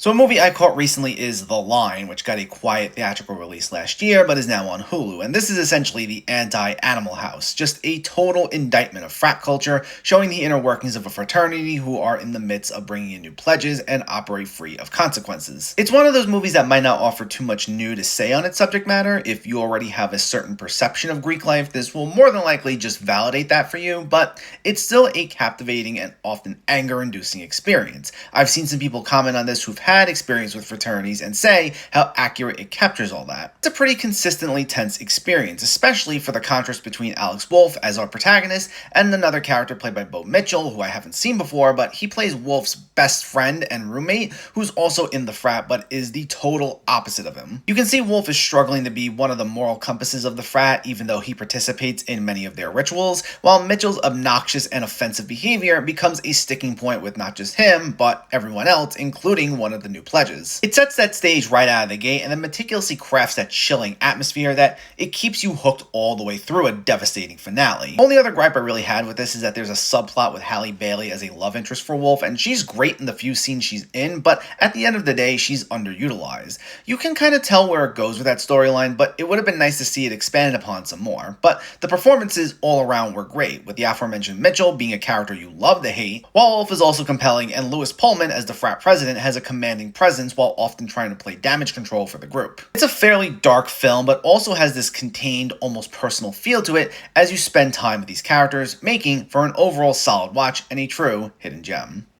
So a movie I caught recently is The Line, which got a quiet theatrical release last year, but is now on Hulu. And this is essentially the anti-Animal House, just a total indictment of frat culture, showing the inner workings of a fraternity who are in the midst of bringing in new pledges and operate free of consequences. It's one of those movies that might not offer too much new to say on its subject matter. If you already have a certain perception of Greek life, this will more than likely just validate that for you, but it's still a captivating and often anger-inducing experience. I've seen some people comment on this who've had experience with fraternities and say how accurate it captures all that. It's a pretty consistently tense experience, especially for the contrast between Alex Wolff as our protagonist and another character played by Beau Mitchell, who I haven't seen before, but he plays Wolff's best friend and roommate, who's also in the frat but is the total opposite of him. You can see Wolff is struggling to be one of the moral compasses of the frat, even though he participates in many of their rituals, while Mitchell's obnoxious and offensive behavior becomes a sticking point with not just him, but everyone else, including one of the new pledges. It sets that stage right out of the gate and then meticulously crafts that chilling atmosphere that it keeps you hooked all the way through a devastating finale. Only other gripe I really had with this is that there's a subplot with Halle Bailey as a love interest for Wolff, and she's great in the few scenes she's in, but at the end of the day, she's underutilized. You can kind of tell where it goes with that storyline, but it would have been nice to see it expanded upon some more. But the performances all around were great, with the aforementioned Mitchell being a character you love to hate, while Wolff is also compelling, and Lewis Pullman as the frat president has a commanding presence while often trying to play damage control for the group. It's a fairly dark film, but also has this contained, almost personal feel to it as you spend time with these characters, making for an overall solid watch and a true hidden gem.